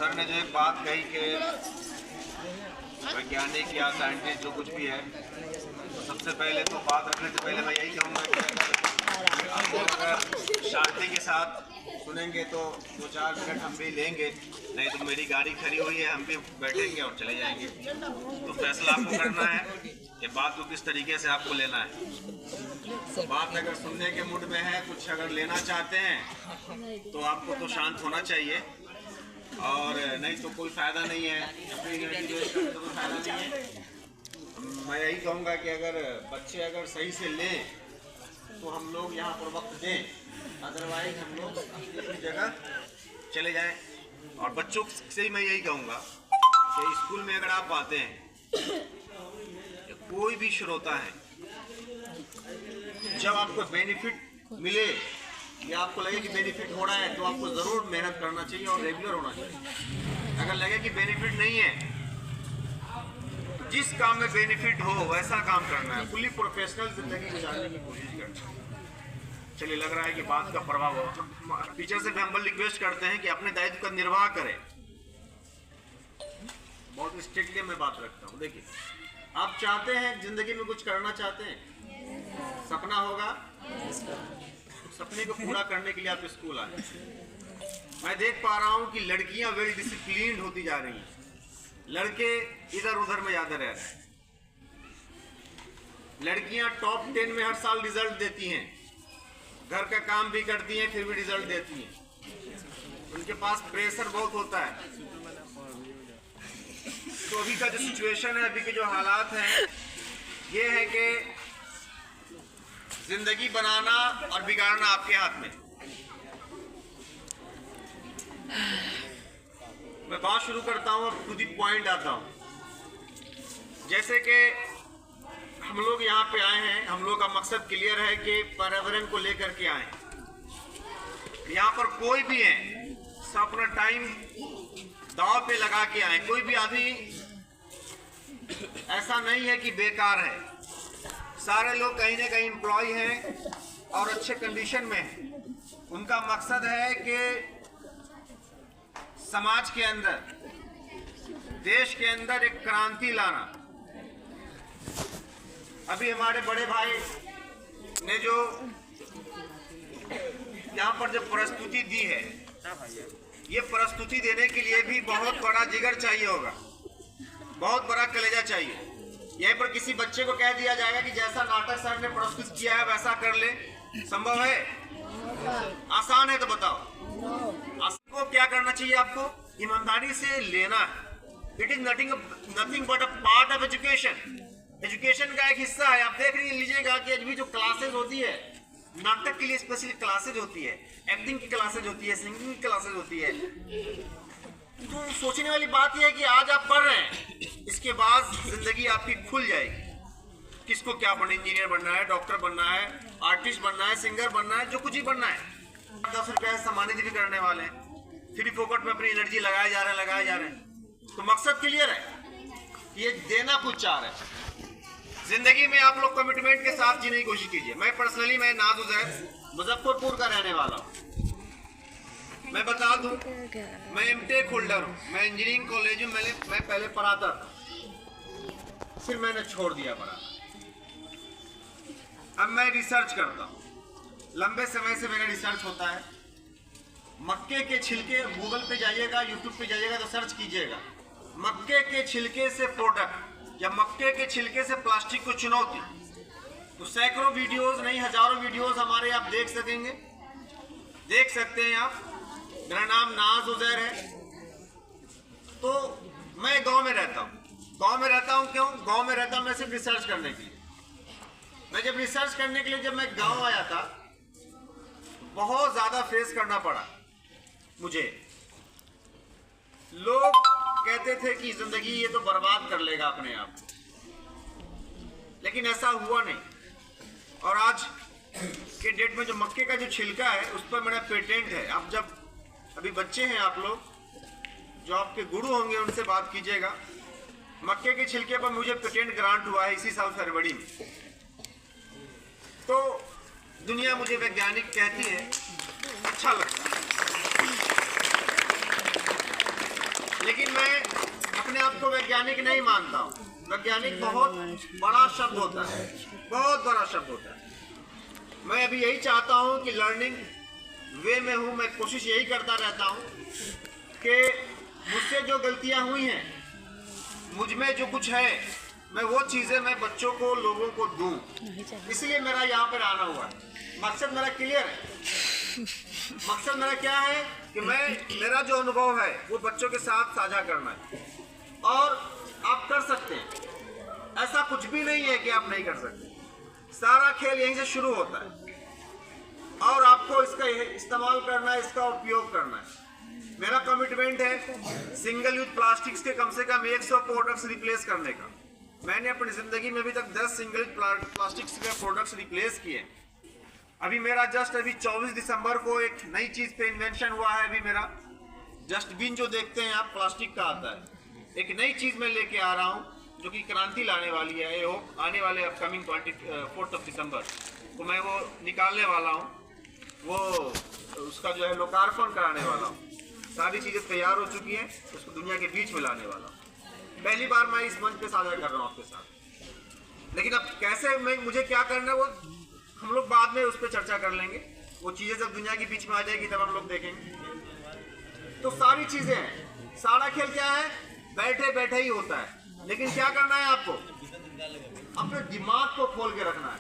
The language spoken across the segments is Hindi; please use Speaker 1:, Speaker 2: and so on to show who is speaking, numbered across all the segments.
Speaker 1: सर ने जो एक बात कही कि वैज्ञानिक या साइंटिस्ट जो कुछ भी है, तो सबसे पहले तो बात रखने से पहले मैं यही कहूँगा कि आप लोग अगर शांति के साथ सुनेंगे तो 2-4 मिनट हम भी लेंगे, नहीं तो मेरी गाड़ी खड़ी हुई है, हम भी बैठेंगे और चले जाएंगे। तो फैसला आपको करना है कि बात को किस तरीके से आपको लेना है। बात अगर सुनने के मूड में है, कुछ अगर लेना चाहते हैं तो आपको तो शांत होना चाहिए, और नहीं तो कोई फायदा नहीं है, अपनी एनर्जी वेस्ट करने का कोई फायदा नहीं है। मैं यही कहूँगा कि अगर बच्चे अगर सही से लें तो हम लोग यहाँ पर वक्त दें, अदरवाइज हम लोग अपनी जगह चले जाएं। और बच्चों से ही मैं यही कहूँगा कि स्कूल में अगर आप आते हैं, कोई भी श्रोता है, जब आपको बेनिफिट मिले या आपको लगे कि बेनिफिट हो रहा है तो आपको ज़रूर मेहनत करना चाहिए और रेगुलर होना चाहिए। अगर लगे कि बेनिफिट नहीं है, तो जिस काम में बेनिफिट हो वैसा काम करना है, फुली प्रोफेशनल जिंदगी गुजारने की कोशिश करना है। चलिए, लग रहा है कि बात का प्रभाव हो। टीचर से भी हम्बल रिक्वेस्ट करते हैं कि अपने दायित्व का निर्वाह करें। बहुत स्ट्रिक्टली मैं बात रखता हूँ। देखिए, आप चाहते हैं जिंदगी में कुछ करना चाहते हैं, सपना होगा, सपने को पूरा करने के लिए आप स्कूल आए। मैं देख पा रहा हूँ कि लड़कियां वेल डिसिप्लिन्ड होती जा रही हैं, लड़के इधर उधर में ज्यादा रह रहे हैं। लड़कियां टॉप 10 में हर साल रिजल्ट देती हैं, घर का काम भी करती हैं, फिर भी रिजल्ट देती हैं। उनके पास प्रेशर बहुत होता है। तो अभी का जो सिचुएशन है, अभी के जो हालात हैं, ये है कि जिंदगी बनाना और बिगाड़ना आपके हाथ में। मैं बात शुरू करता हूं, अब टू द पॉइंट आता हूं। जैसे कि हम लोग यहाँ पे आए हैं, हम लोग का मकसद क्लियर है कि पर्यावरण को लेकर के आए। यहाँ पर कोई भी है, सब अपना टाइम दांव पे लगा के आए। कोई भी आदमी ऐसा नहीं है कि बेकार है। सारे लोग कहीं ना कहीं एम्प्लॉय हैं और अच्छे कंडीशन में हैं। उनका मकसद है कि समाज के अंदर, देश के अंदर एक क्रांति लाना। अभी हमारे बड़े भाई ने जो यहाँ पर जो प्रस्तुति दी है, ये प्रस्तुति देने के लिए भी बहुत बड़ा जिगर चाहिए होगा, बहुत बड़ा कलेजा चाहिए। यहीं पर किसी बच्चे को कह दिया जाएगा कि जैसा नाटक सर ने प्रस्तुत किया है वैसा कर ले, संभव है? आसान है तो बताओ। आपको क्या करना चाहिए? आपको ईमानदारी से लेना है। It is nothing but a part of education. Education का एक हिस्सा है। आप देख लीजिएगा कि अभी जो क्लासेज होती है, नाटक के लिए स्पेशली क्लासेज होती है, एक्टिंग की क्लासेज होती है, सिंगिंग की क्लासेज होती है। तो सोचने वाली बात यह है कि आज आप पढ़ रहे हैं, इसके बाद जिंदगी आपकी खुल जाएगी। किसको क्या बनना, इंजीनियर बनना है, डॉक्टर बनना है, आर्टिस्ट बनना है, सिंगर बनना है, जो कुछ ही बनना है। 10 रुपये सम्मानित भी करने वाले हैं, फ्री फोकट में अपनी एनर्जी लगाए जा रहे हैं। तो मकसद क्लियर है, ये देना कुछ चाह रहे हैं। जिंदगी में आप लोग कमिटमेंट के साथ जीने की कोशिश कीजिए। मैं पर्सनली, मैं नाज उजैर मुजफ्फरपुर का रहने वाला हूँ। मैं बता दूं, मैं एमटेक होल्डर हूँ। मैं इंजीनियरिंग कॉलेज में मैं पहले पढ़ाता था, फिर मैंने छोड़ दिया पढ़ाना। अब मैं रिसर्च करता हूँ। लंबे समय से मेरा रिसर्च होता है। मक्के के छिलके, गूगल पे जाइएगा, यूट्यूब पे जाइएगा तो सर्च कीजिएगा, मक्के के छिलके से प्रोडक्ट या मक्के के छिलके से प्लास्टिक को चुनौती, तो सैकड़ों वीडियोस नहीं, हजारों वीडियोस हमारे आप देख सकेंगे, देख सकते हैं आप। मेरा नाम नाज उजैर है। तो मैं गांव में रहता हूँ। गांव में रहता हूँ क्यों? गांव में रहता हूँ मैं सिर्फ रिसर्च करने के लिए। मैं जब रिसर्च करने के लिए जब मैं गांव आया था, बहुत ज्यादा फेस करना पड़ा मुझे। लोग कहते थे कि जिंदगी ये तो बर्बाद कर लेगा अपने आप, लेकिन ऐसा हुआ नहीं। और आज के डेट में जो मक्के का जो छिलका है, उस पर मेरा पेटेंट है। आप जब अभी बच्चे हैं, आप लोग जो आपके गुरु होंगे उनसे बात कीजिएगा। मक्के के छिलके पर मुझे पेटेंट ग्रांट हुआ है इसी साल फरवरी में। तो दुनिया मुझे वैज्ञानिक कहती है, अच्छा लगता है। वैज्ञानिक नहीं मानता हूँ। वैज्ञानिक बहुत बड़ा शब्द होता है, बहुत बड़ा शब्द होता है। मैं अभी यही चाहता हूँ कि लर्निंग वे में हूँ। मैं कोशिश यही करता रहता हूँ कि मुझसे जो गलतियाँ हुई हैं, मुझ में जो कुछ है, मैं वो चीज़ें मैं बच्चों को, लोगों को दूँ। इसलिए मेरा यहाँ पर आना हुआ है। मकसद मेरा क्लियर है। मकसद मेरा क्या है कि मेरा जो अनुभव है वो बच्चों के साथ साझा करना है। और आप कर सकते हैं, ऐसा कुछ भी नहीं है कि आप नहीं कर सकते। सारा खेल यहीं से शुरू होता है और आपको इसका इस्तेमाल करना है, इसका उपयोग करना है। मेरा कमिटमेंट है सिंगल यूज प्लास्टिक्स के कम से कम 100 प्रोडक्ट्स रिप्लेस करने का। मैंने अपनी ज़िंदगी में अभी तक 10 सिंगल यूज प्लास्टिक्स के प्रोडक्ट्स रिप्लेस किए। अभी मेरा जस्ट अभी 24 दिसंबर को एक नई चीज़ पे इन्वेंशन हुआ है। अभी मेरा डस्टबिन जो देखते हैं आप, प्लास्टिक का आता है। एक नई चीज़ मैं लेके आ रहा हूँ जो कि क्रांति लाने वाली है। वो आने वाले अपकमिंग 24 दिसंबर को मैं वो निकालने वाला हूँ। वो उसका जो है लोकार्पण कराने वाला हूँ। सारी चीज़ें तैयार हो चुकी हैं, उसको दुनिया के बीच में लाने वाला हूँ। पहली बार मैं इस मंच पे साझा कर रहा हूँ आपके साथ। लेकिन अब कैसे मुझे क्या करना है वो हम लोग बाद में उस पर चर्चा कर लेंगे। वो चीज़ें जब दुनिया के बीच में आ जाएगी तब हम लोग देखेंगे। तो सारी चीज़ें हैं। सारा खेल क्या है, बैठे बैठे ही होता है। लेकिन क्या करना है आपको, अपने दिमाग को खोल के रखना है।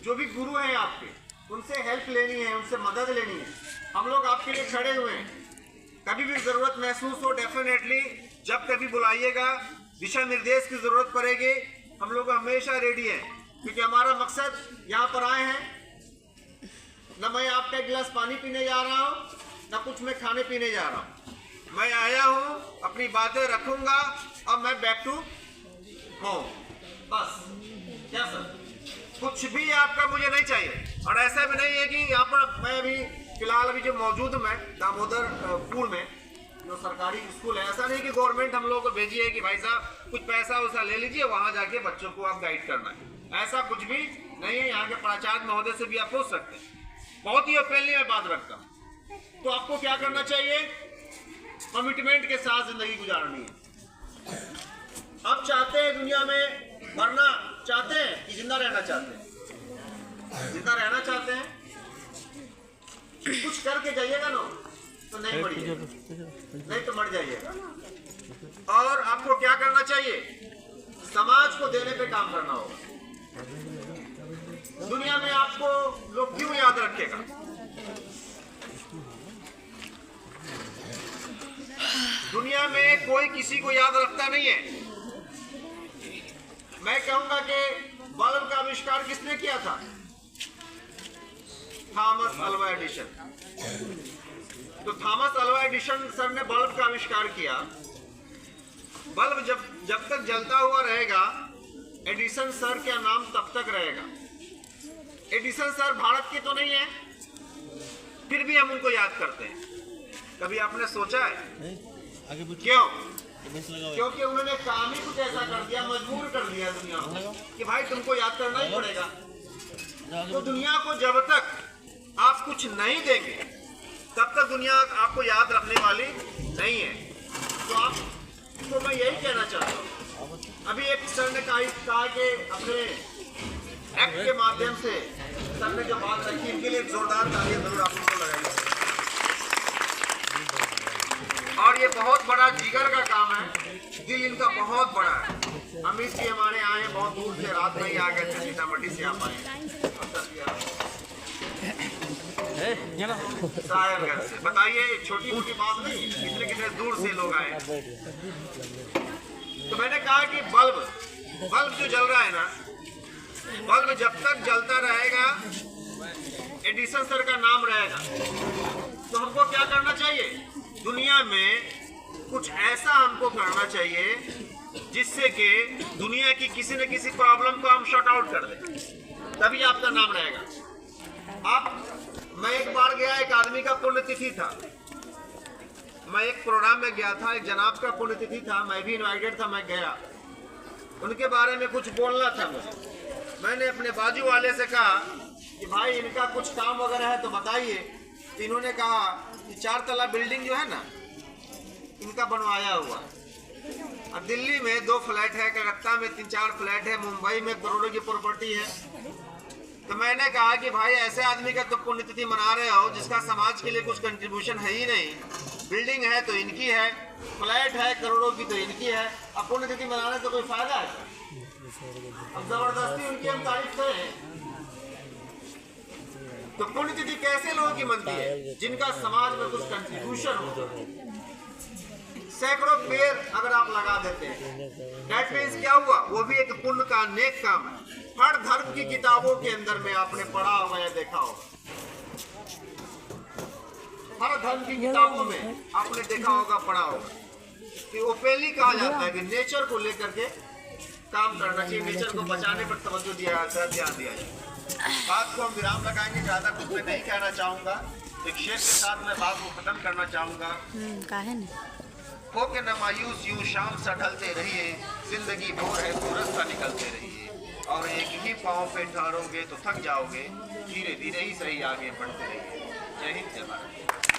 Speaker 1: जो भी गुरु हैं आपके, उनसे हेल्प लेनी है, उनसे मदद लेनी है। हम लोग आपके लिए खड़े हुए हैं। कभी भी ज़रूरत महसूस हो, डेफिनेटली जब कभी बुलाइएगा, दिशा निर्देश की ज़रूरत पड़ेगी, हम लोग हमेशा रेडी हैं। क्योंकि हमारा मकसद, यहाँ पर आए हैं न मैं आपका एक गिलास पानी पीने जा रहा हूँ, न कुछ मैं खाने पीने जा रहा हूँ। मैं आया हूँ, अपनी बातें रखूँगा और मैं बैक टू होम। बस। क्या सर, कुछ भी आपका मुझे नहीं चाहिए। और ऐसा भी नहीं है कि यहाँ पर मैं अभी फिलहाल अभी जो मौजूद हूँ, मैं दामोदरपुर में जो सरकारी स्कूल है, ऐसा नहीं कि गवर्नमेंट हम लोगों को भेजी है कि भाई साहब कुछ पैसा वैसा ले लीजिए, वहाँ जाके बच्चों को आप गाइड करना है। ऐसा कुछ भी नहीं है। यहाँ के प्राचार्य महोदय से भी आप पूछ सकते हैं। बहुत ही ओपनली मैं बात रखता हूँ। तो आपको क्या करना चाहिए, कमिटमेंट के साथ जिंदगी गुजारनी है। आप चाहते हैं दुनिया में मरना चाहते हैं कि जिंदा रहना चाहते हैं? जिंदा रहना चाहते हैं, कुछ करके जाइएगा ना, तो नहीं मरिएगा, नहीं तो मर जाइएगा। और आपको क्या करना चाहिए, समाज को देने पे काम करना होगा। दुनिया में आपको लोग क्यों याद रखेगा? दुनिया में कोई किसी को याद रखता नहीं है। मैं कहूंगा कि बल्ब का आविष्कार किसने किया था? Thomas Alva Edison. तो थॉमस अल्वा एडिशन सर ने बल्ब का आविष्कार किया। बल्ब जब तक जलता हुआ रहेगा, एडिसन सर का नाम तब तक रहेगा। एडिसन सर भारत के तो नहीं है, फिर भी हम उनको याद करते हैं। कभी आपने सोचा है क्यों? क्योंकि उन्होंने काम ही कुछ ऐसा कर दिया, मजबूर कर दिया दुनिया को कि भाई तुमको याद करना ही पड़ेगा। तो दुनिया को जब तक आप कुछ नहीं देंगे, तब तक दुनिया आपको याद रखने वाली नहीं है। तो मैं यही कहना चाहता हूँ। अभी एक सर ने कहा कि अपने एक्ट के माध्यम से सर ने जो बात रखी, इनके लिए एक जोरदार तालियां जरूर आप उनको लगाइए। और ये बहुत बड़ा जिगर का काम है, दिल इनका बहुत बड़ा है। अमित जी हमारे आए हैं बहुत दूर से, रात में ही आ गए थे, सीतामढ़ी से आप आए साहेबगंज से। बताइए, छोटी मोटी बात नहीं, कितने कितने दूर से लोग आए। तो मैंने कहा कि बल्ब जो जल रहा है ना, बल्ब जब तक जलता रहेगा, एडिसन सर का नाम रहेगा। तो हमको क्या करना चाहिए, दुनिया में कुछ ऐसा हमको करना चाहिए जिससे कि दुनिया की किसी न किसी प्रॉब्लम को हम शॉर्ट आउट कर दें, तभी आपका नाम रहेगा। मैं एक बार गया, एक आदमी का पुण्यतिथि था। मैं एक प्रोग्राम में गया था, एक जनाब का पुण्यतिथि था, मैं भी इनवाइटेड था। मैं गया, उनके बारे में कुछ बोलना था मुझे। मैंने अपने बाजू वाले से कहा कि भाई इनका कुछ काम वगैरह है तो बताइए। तो इन्होंने कहा कि 4 तला बिल्डिंग जो है ना, इनका बनवाया हुआ। अब दिल्ली में 2 फ्लैट है, कलकत्ता में 3-4 फ्लैट है, मुंबई में करोड़ों की प्रॉपर्टी है। तो मैंने कहा कि भाई ऐसे आदमी का तो पुण्यतिथि मना रहे हो जिसका समाज के लिए कुछ कंट्रीब्यूशन है ही नहीं। बिल्डिंग है तो इनकी है, फ्लैट है करोड़ों की तो इनकी है, अब पुण्यतिथि मनाने से कोई फायदा है? अब जबरदस्ती उनकी हम तारीफ करें तो पुण्यतिथि कैसे लोगों की बनती है? जिनका समाज में कुछ कंट्रीब्यूशन हो। सैकड़ों पेड़ अगर आप लगा देते हैं, दैट मीन्स क्या हुआ? वो भी एक पुण्य का नेक काम है। हर धर्म की किताबों के अंदर में आपने पढ़ा होगा या देखा होगा, हर धर्म की किताबों में आपने देखा होगा, पढ़ा होगा कि ओपनली कहा जाता है कि नेचर को लेकर के काम करना चाहिए, नेचर को बचाने पर तवज्जो दिया जाता है, ध्यान दिया जाए। बात को हम विराम लगाएंगे, ज्यादा कुछ मैं नहीं कहना चाहूंगा। एक शेर के साथ मैं बात को खत्म करना चाहूंगा। हो के न मायूस यूं शाम सा ढलते रहिए, जिंदगी भोर है तो रास्ता निकलते रहिए, और एक ही पाँव पे ठहरोगे तो थक जाओगे, धीरे धीरे ही सही आगे बढ़ते रहिए। जय हिंद, जय भारत।